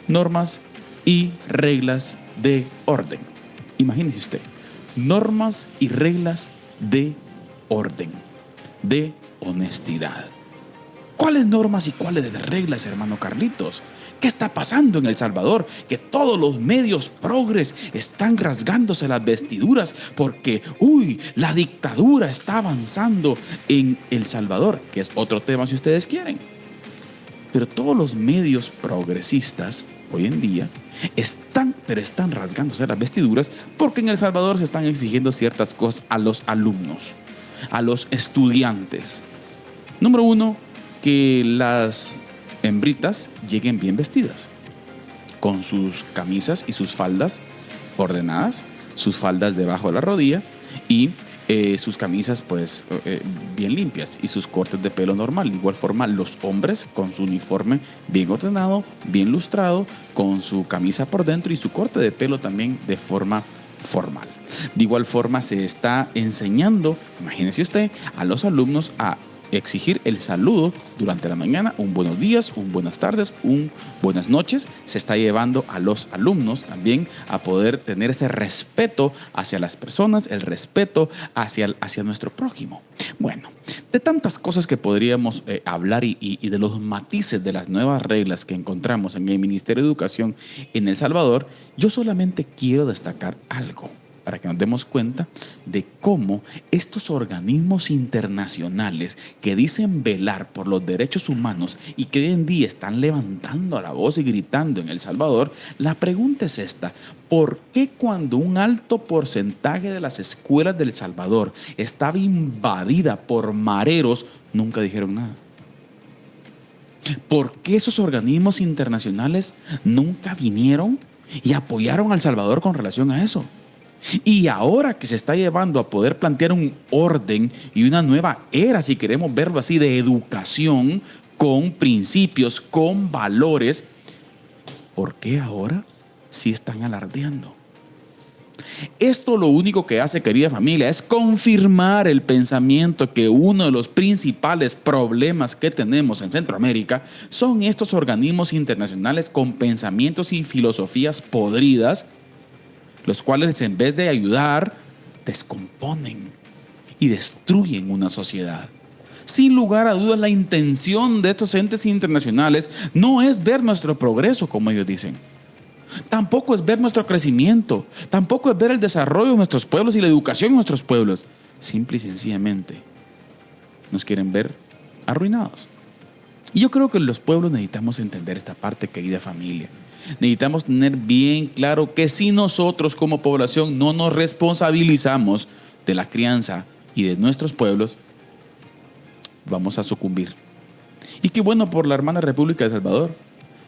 normas y reglas de orden. Imagínese usted, normas y reglas de orden, de honestidad. ¿Cuáles normas y cuáles reglas, hermano Carlitos? ¿Qué está pasando en El Salvador? Que todos los medios progres están rasgándose las vestiduras porque, la dictadura está avanzando en El Salvador, que es otro tema si ustedes quieren. Pero todos los medios progresistas hoy en día están rasgándose las vestiduras porque en El Salvador se están exigiendo ciertas cosas a los alumnos, a los estudiantes. Número uno, que las hembritas lleguen bien vestidas, con sus camisas y sus faldas ordenadas, sus faldas debajo de la rodilla y sus camisas pues bien limpias y sus cortes de pelo normal. De igual forma los hombres con su uniforme bien ordenado, bien lustrado, con su camisa por dentro y su corte de pelo también de forma formal. De igual forma se está enseñando, imagínese usted, a los alumnos a exigir el saludo durante la mañana, un buenos días, un buenas tardes, un buenas noches. Se está llevando a los alumnos también a poder tener ese respeto hacia las personas, el respeto hacia nuestro prójimo. Bueno, de tantas cosas que podríamos hablar y de los matices de las nuevas reglas que encontramos en el Ministerio de Educación en El Salvador, yo solamente quiero destacar algo, para que nos demos cuenta de cómo estos organismos internacionales que dicen velar por los derechos humanos y que hoy en día están levantando la voz y gritando en El Salvador, la pregunta es esta: ¿por qué cuando un alto porcentaje de las escuelas del Salvador estaba invadida por mareros, nunca dijeron nada? ¿Por qué esos organismos internacionales nunca vinieron y apoyaron a El Salvador con relación a eso? Y ahora que se está llevando a poder plantear un orden y una nueva era, si queremos verlo así, de educación con principios, con valores, ¿por qué ahora sí están alardeando? Esto lo único que hace, querida familia, es confirmar el pensamiento que uno de los principales problemas que tenemos en Centroamérica son estos organismos internacionales con pensamientos y filosofías podridas, los cuales en vez de ayudar, descomponen y destruyen una sociedad. Sin lugar a dudas, la intención de estos entes internacionales no es ver nuestro progreso, como ellos dicen. Tampoco es ver nuestro crecimiento. Tampoco es ver el desarrollo de nuestros pueblos y la educación de nuestros pueblos. Simple y sencillamente nos quieren ver arruinados. Y yo creo que los pueblos necesitamos entender esta parte, querida familia. Necesitamos tener bien claro que si nosotros como población no nos responsabilizamos de la crianza y de nuestros pueblos, vamos a sucumbir. Y qué bueno por la hermana República de Salvador,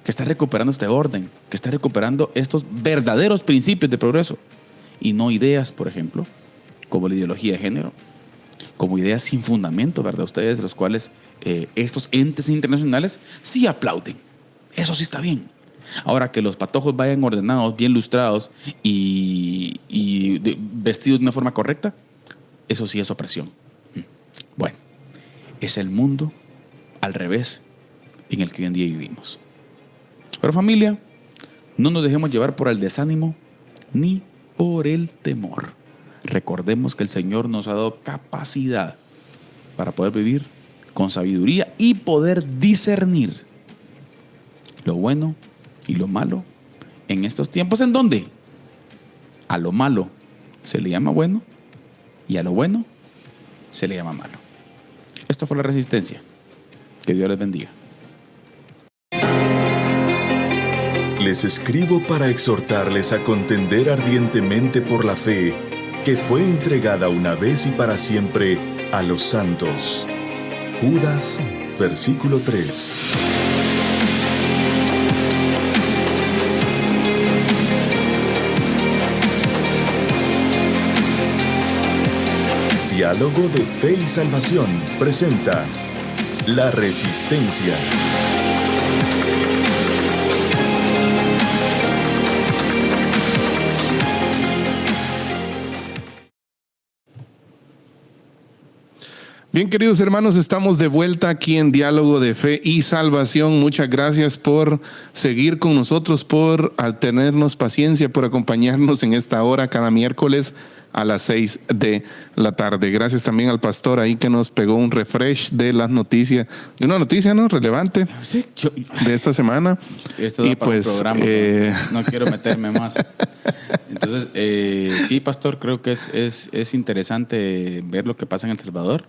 que está recuperando este orden, que está recuperando estos verdaderos principios de progreso y no ideas, por ejemplo, como la ideología de género, como ideas sin fundamento, ¿verdad? Ustedes, los cuales estos entes internacionales sí aplauden. Eso sí está bien. Ahora, que los patojos vayan ordenados, bien lustrados y vestidos de una forma correcta, eso sí es opresión. Bueno, es el mundo al revés en el que hoy en día vivimos. Pero familia, no nos dejemos llevar por el desánimo ni por el temor. Recordemos que el Señor nos ha dado capacidad para poder vivir con sabiduría y poder discernir lo bueno y lo malo en estos tiempos, en donde a lo malo se le llama bueno y a lo bueno se le llama malo. Esto fue La Resistencia. Que Dios les bendiga. Les escribo para exhortarles a contender ardientemente por la fe que fue entregada una vez y para siempre a los santos. Judas, versículo 3. Diálogo de Fe y Salvación presenta La Resistencia. Bien, queridos hermanos, estamos de vuelta aquí en Diálogo de Fe y Salvación. Muchas gracias por seguir con nosotros, por tenernos paciencia, por acompañarnos en esta hora cada miércoles a las 6 de la tarde. Gracias también al pastor ahí que nos pegó un refresh de las noticias, de una noticia, ¿no?, relevante de esta semana. Esto da y para pues un programa, no quiero meterme más. Entonces, sí, pastor, creo que es interesante ver lo que pasa en El Salvador.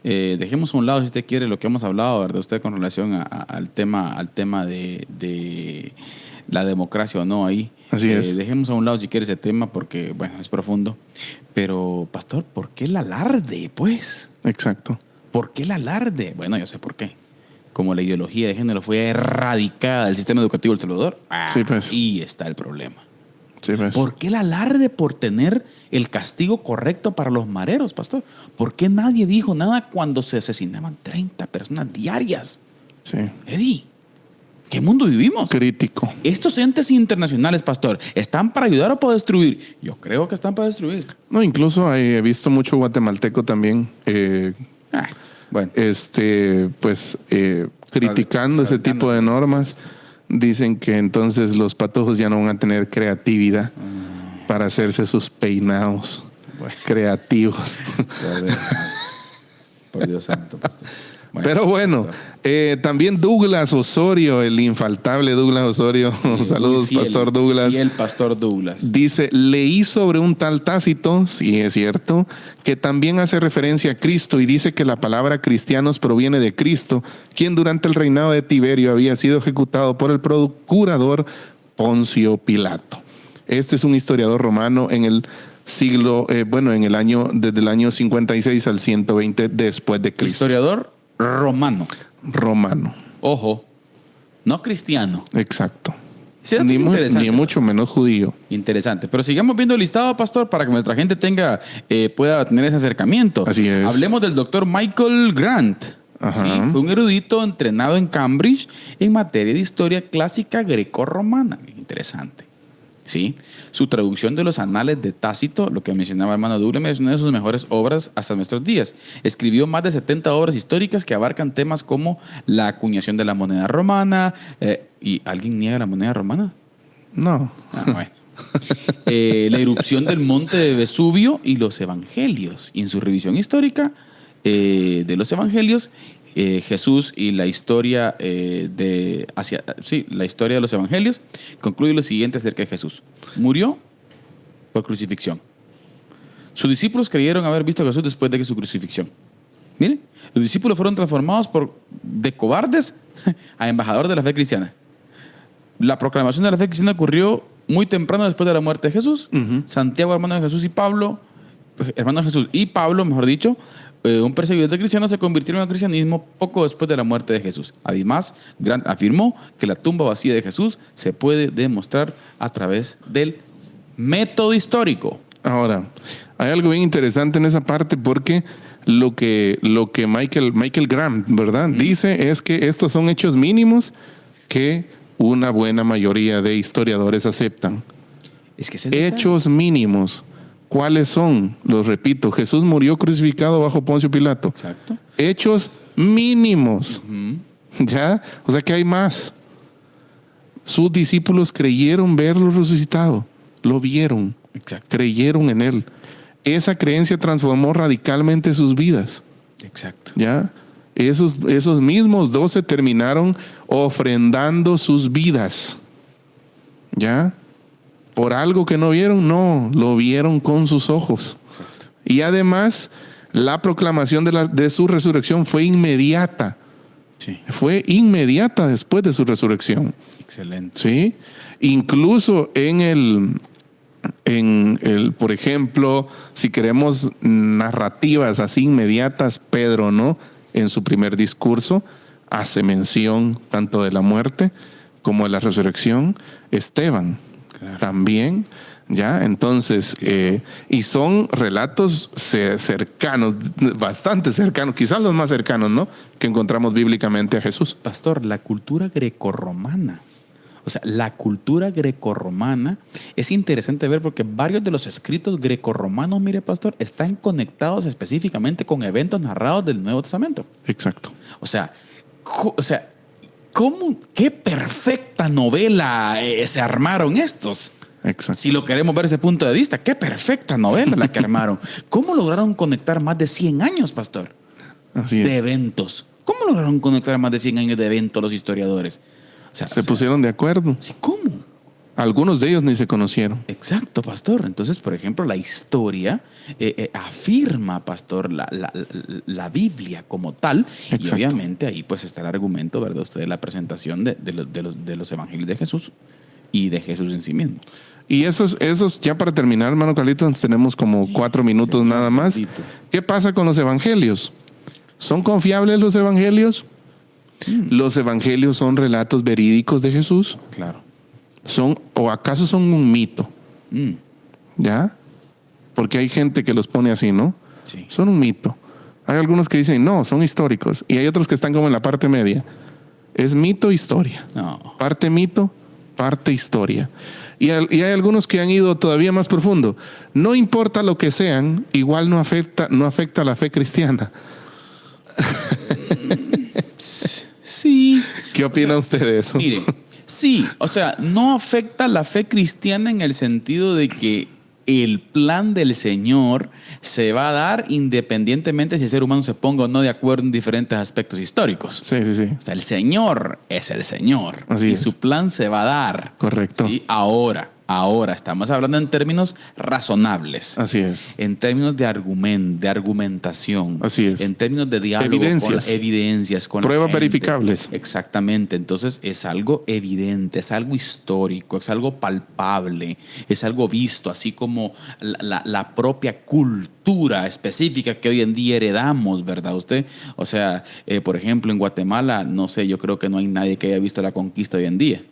Dejemos a un lado, si usted quiere, lo que hemos hablado, ¿verdad?, usted con relación al tema de la democracia o no ahí. Así es. Dejemos a un lado, si quiere, ese tema, porque, bueno, es profundo. Pero, pastor, ¿por qué el alarde, pues? Exacto. ¿Por qué el alarde? Bueno, yo sé por qué. Como la ideología de género fue erradicada del sistema educativo del Salvador, Sí, pues. ahí está el problema. Sí, pues. ¿Por qué el alarde por tener el castigo correcto para los mareros, pastor? ¿Por qué nadie dijo nada cuando se asesinaban 30 personas diarias? Sí. Eddie, ¿qué mundo vivimos? Crítico. Estos entes internacionales, pastor, ¿están para ayudar o para destruir? Yo creo que están para destruir. No, incluso he visto mucho guatemalteco también. Bueno. Criticando ese tipo de normas. Dicen que entonces los patojos ya no van a tener creatividad para hacerse sus peinados creativos. Por Dios santo, pastor. Bueno, pero bueno, también Douglas Osorio, el infaltable Douglas Osorio, saludos fiel, Pastor Douglas. Y el Pastor Douglas. Dice, leí sobre un tal Tácito, sí es cierto, que también hace referencia a Cristo y dice que la palabra cristianos proviene de Cristo, quien durante el reinado de Tiberio había sido ejecutado por el procurador Poncio Pilato. Este es un historiador romano en el siglo, desde el año 56 al 120 después de Cristo. Historiador romano. Romano. Ojo, no cristiano. Exacto. Sí, esto es interesante. Ni mucho menos judío. Interesante. Pero sigamos viendo el listado, pastor, para que nuestra gente pueda tener ese acercamiento. Así es. Hablemos del doctor Michael Grant. Ajá. ¿Sí? Fue un erudito entrenado en Cambridge en materia de historia clásica grecorromana. Interesante. ¿Sí? Su traducción de los anales de Tácito, lo que mencionaba el hermano Douglas, es una de sus mejores obras hasta nuestros días. Escribió más de 70 obras históricas que abarcan temas como la acuñación de la moneda romana. ¿Y alguien niega la moneda romana? No. Bueno. La erupción del monte de Vesubio y los evangelios. Y en su revisión histórica de los evangelios, Jesús y la historia la historia de los evangelios, concluye lo siguiente acerca de Jesús. Murió por crucifixión. Sus discípulos creyeron haber visto a Jesús después de su crucifixión. Miren, los discípulos fueron transformados de cobardes a embajadores de la fe cristiana. La proclamación de la fe cristiana ocurrió muy temprano después de la muerte de Jesús. Uh-huh. Santiago, hermano de Jesús, y Pablo, mejor dicho, un perseguidor cristiano, se convirtieron al cristianismo poco después de la muerte de Jesús. Además, Grant afirmó que la tumba vacía de Jesús se puede demostrar a través del método histórico. Ahora, hay algo bien interesante en esa parte porque lo que Michael Grant, ¿verdad? Dice es que estos son hechos mínimos que una buena mayoría de historiadores aceptan. Es que Hechos mínimos. ¿Cuáles son? Los repito, Jesús murió crucificado bajo Poncio Pilato. Exacto. Hechos mínimos. Uh-huh. ¿Ya? O sea que hay más. Sus discípulos creyeron verlo resucitado. Lo vieron. Exacto. Creyeron en él. Esa creencia transformó radicalmente sus vidas. Exacto. ¿Ya? Esos mismos 12 terminaron ofrendando sus vidas. ¿Ya? Por algo que no vieron, no, lo vieron con sus ojos. Exacto. Y además, la proclamación de su resurrección fue inmediata. Sí. Fue inmediata después de su resurrección. Excelente. ¿Sí? Incluso por ejemplo, si queremos narrativas así inmediatas, Pedro, ¿no? En su primer discurso hace mención tanto de la muerte como de la resurrección. Esteban. Claro. También, ¿ya? Entonces, y son relatos cercanos, bastante cercanos, quizás los más cercanos, ¿no? Que encontramos bíblicamente a Jesús. Pastor, la cultura grecorromana. O sea, la cultura grecorromana es interesante ver porque varios de los escritos grecorromanos, mire, pastor, están conectados específicamente con eventos narrados del Nuevo Testamento. Exacto. O sea, qué perfecta novela se armaron estos. Exacto. Si lo queremos ver desde ese punto de vista, qué perfecta novela la que armaron. ¿Cómo lograron conectar más de 100 años, pastor? Así es. De eventos. ¿Cómo lograron conectar más de 100 años de eventos los historiadores? Se pusieron de acuerdo. Sí, ¿cómo? Algunos de ellos ni se conocieron. Exacto, pastor. Entonces, por ejemplo, la historia afirma, pastor, la Biblia como tal. Exacto. Y obviamente ahí pues está el argumento, ¿verdad? Usted de la presentación de los evangelios de Jesús y de Jesús en sí mismo. Y esos, ya para terminar, hermano Carlitos, tenemos como 4 minutos nada más. ¿Qué pasa con los evangelios? ¿Son confiables los evangelios? ¿Los evangelios son relatos verídicos de Jesús? Claro. ¿O acaso son un mito? ¿Ya? Porque hay gente que los pone así, ¿no? Sí. Son un mito. Hay algunos que dicen, no, son históricos. Y hay otros que están como en la parte media. Es mito, historia. No. Parte mito, parte historia. Y hay algunos que han ido todavía más profundo. No importa lo que sean, igual no afecta a la fe cristiana. Sí. ¿Qué opina usted de eso? Mire, sí, o sea, no afecta la fe cristiana en el sentido de que el plan del Señor se va a dar independientemente si el ser humano se ponga o no de acuerdo en diferentes aspectos históricos. Sí. O sea, el Señor es el Señor. Así y es. Su plan se va a dar. Correcto. ¿Sí? Ahora, estamos hablando en términos razonables. Así es. En términos de argumentación. Así es. En términos de diálogo. Evidencias. Con Pruebas la gente. verificables. Exactamente. Entonces es algo evidente, es algo histórico, es algo palpable, es algo visto, así como la propia cultura específica que hoy en día heredamos, ¿verdad usted? O sea, por ejemplo, en Guatemala, no sé, yo creo que no hay nadie que haya visto la conquista hoy en día.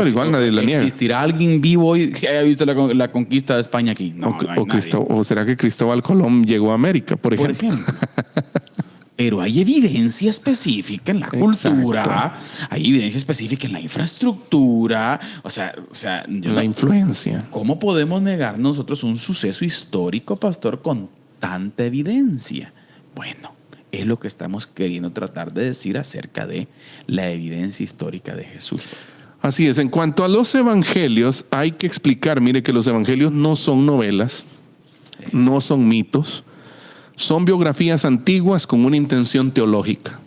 Pero igual nadie la niega. ¿Existirá alguien vivo hoy que haya visto la conquista de España aquí? No, no hay nadie. ¿O será que Cristóbal Colón llegó a América, por ejemplo? Pero hay evidencia específica en la cultura, Exacto. hay evidencia específica en la infraestructura, o sea, La influencia. ¿Cómo podemos negar nosotros un suceso histórico, pastor, con tanta evidencia? Bueno, es lo que estamos queriendo tratar de decir acerca de la evidencia histórica de Jesús, pastor. Así es. En cuanto a los evangelios, hay que explicar, mire, que los evangelios no son novelas, no son mitos, son biografías antiguas con una intención teológica.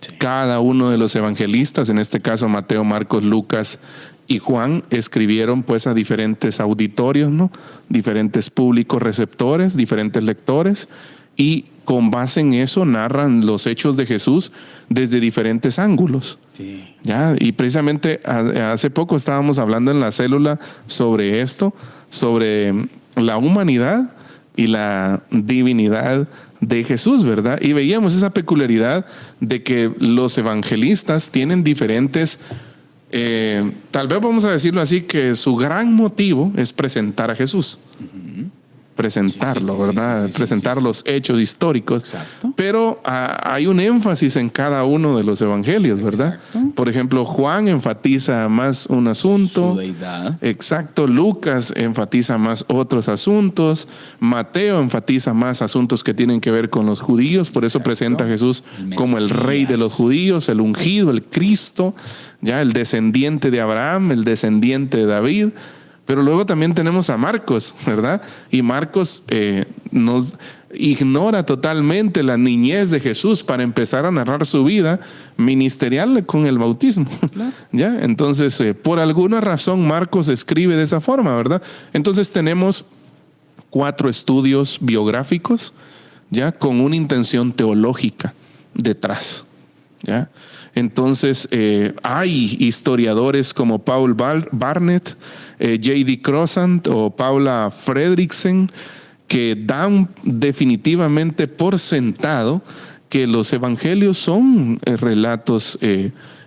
Sí. Cada uno de los evangelistas, en este caso Mateo, Marcos, Lucas y Juan, escribieron pues a diferentes auditorios, ¿no? Diferentes públicos receptores, diferentes lectores, y con base en eso narran los hechos de Jesús desde diferentes ángulos. Sí. ¿Ya? Y precisamente hace poco estábamos hablando en la célula sobre esto, sobre la humanidad y la divinidad de Jesús, ¿verdad? Y veíamos esa peculiaridad de que los evangelistas tienen diferentes, tal vez vamos a decirlo así, que su gran motivo es presentar a Jesús. Presentarlo, ¿verdad? Presentar los hechos históricos. Exacto. Pero hay un énfasis en cada uno de los evangelios, ¿verdad? Exacto. Por ejemplo, Juan enfatiza más un asunto. Su deidad. Exacto. Lucas enfatiza más otros asuntos. Mateo enfatiza más asuntos que tienen que ver con los judíos. Por eso presenta a Jesús como el rey de los judíos, el ungido, el Cristo, ya el descendiente de Abraham, el descendiente de David. Pero luego también tenemos a Marcos, ¿verdad? Y Marcos nos ignora totalmente la niñez de Jesús para empezar a narrar su vida ministerial con el bautismo. Claro. ¿Ya? Entonces, por alguna razón, Marcos escribe de esa forma, ¿verdad? Entonces tenemos 4 estudios biográficos, ¿ya? Con una intención teológica detrás, ¿ya? Entonces, hay historiadores como Paul Barnett, J.D. Croissant o Paula Fredriksen que dan definitivamente por sentado que los evangelios son relatos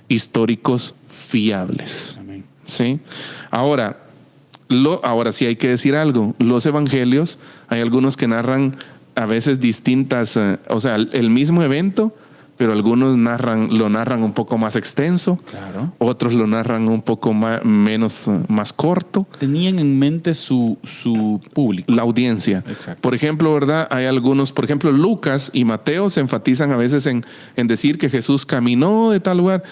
históricos fiables. Amén. ¿Sí? Ahora sí hay que decir algo. Los evangelios, hay algunos que narran a veces distintas, o sea, el mismo evento, pero algunos lo narran un poco más extenso. Claro. Otros lo narran un poco más corto. Tenían en mente su público. La audiencia. Exacto. Por ejemplo, ¿verdad? Hay algunos, por ejemplo, Lucas y Mateo se enfatizan a veces en decir que Jesús caminó de tal lugar.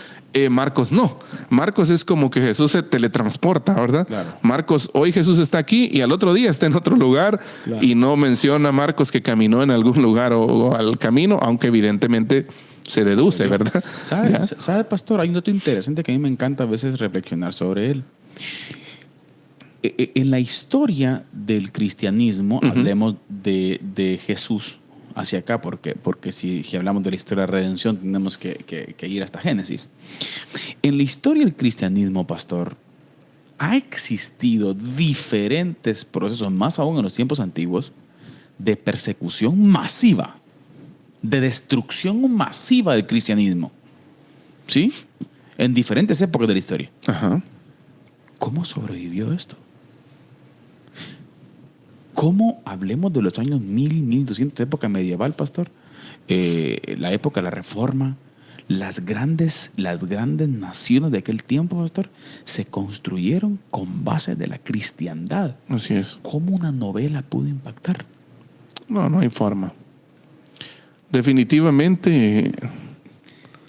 Marcos no. Marcos es como que Jesús se teletransporta, ¿verdad? Claro. Marcos, hoy Jesús está aquí y al otro día está en otro lugar. Claro. Y no menciona Marcos que caminó en algún lugar o al camino, aunque evidentemente se deduce, ¿verdad? ¿Sabe, pastor? Hay un dato interesante que a mí me encanta a veces reflexionar sobre él. En la historia del cristianismo, hablemos de Jesús hacia acá, porque si hablamos de la historia de la redención, tenemos que ir hasta Génesis. En la historia del cristianismo, pastor, ha existido diferentes procesos, más aún en los tiempos antiguos, de persecución masiva, de destrucción masiva del cristianismo. ¿Sí? En diferentes épocas de la historia. Ajá. ¿Cómo sobrevivió esto? ¿Cómo hablemos de los años 1200, época medieval, pastor? La época de la Reforma, las grandes naciones de aquel tiempo, pastor, se construyeron con base de la cristiandad. Así es. ¿Cómo una novela pudo impactar? No hay forma. Definitivamente.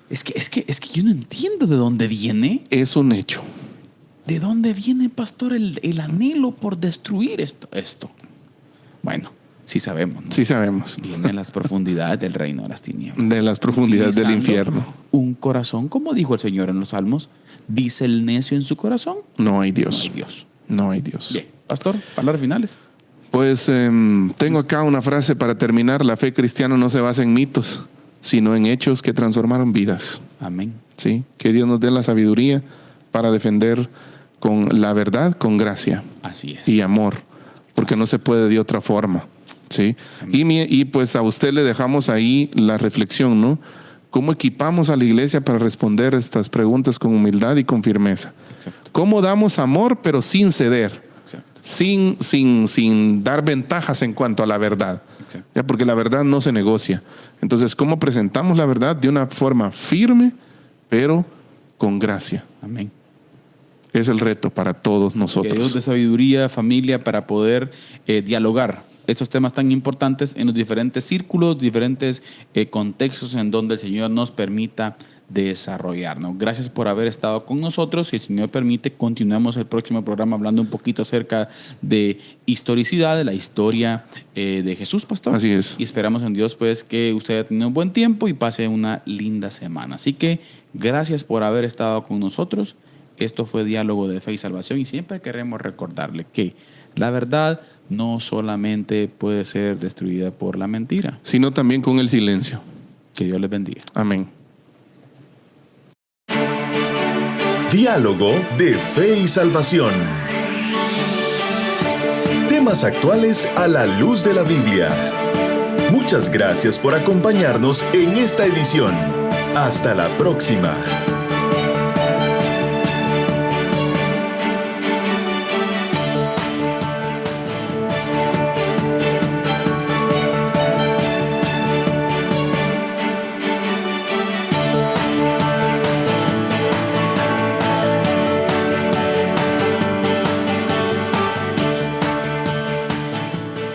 Es que yo no entiendo de dónde viene. Es un hecho. ¿De dónde viene, pastor, el anhelo por destruir esto? Bueno, sí sabemos, ¿no? Sí sabemos. Viene en las profundidades del reino de las tinieblas. De las profundidades del infierno. Un corazón, como dijo el Señor en los Salmos, dice el necio en su corazón. No hay Dios. No hay Dios. No hay Dios. Bien, pastor, palabras finales. Pues tengo acá una frase para terminar. La fe cristiana no se basa en mitos, sino en hechos que transformaron vidas. Amén. Sí, que Dios nos dé la sabiduría para defender con la verdad, con gracia. Así es. Y amor, porque no se puede de otra forma. Sí. Y pues a usted le dejamos ahí la reflexión, ¿no? ¿Cómo equipamos a la iglesia para responder estas preguntas con humildad y con firmeza? Exacto. ¿Cómo damos amor pero sin ceder? Exacto. Sin dar ventajas en cuanto a la verdad. Exacto. Ya, porque la verdad no se negocia. Entonces, ¿cómo presentamos la verdad? De una forma firme, pero con gracia. Amén. Es el reto para todos Que Dios de nosotros. sabiduría, familia, para poder dialogar estos temas tan importantes en los diferentes círculos, diferentes contextos en donde el Señor nos permita desarrollarnos. Gracias por haber estado con nosotros. Si el Señor permite, continuemos el próximo programa hablando un poquito acerca de historicidad, de la historia de Jesús, pastor. Así es. Y esperamos en Dios pues que usted haya tenido un buen tiempo y pase una linda semana. Así que gracias por haber estado con nosotros. Esto fue Diálogo de Fe y Salvación y siempre queremos recordarle que la verdad no solamente puede ser destruida por la mentira. Sino también con el silencio. Que Dios les bendiga. Amén. Diálogo de Fe y Salvación. Temas actuales a la luz de la Biblia. Muchas gracias por acompañarnos en esta edición. Hasta la próxima.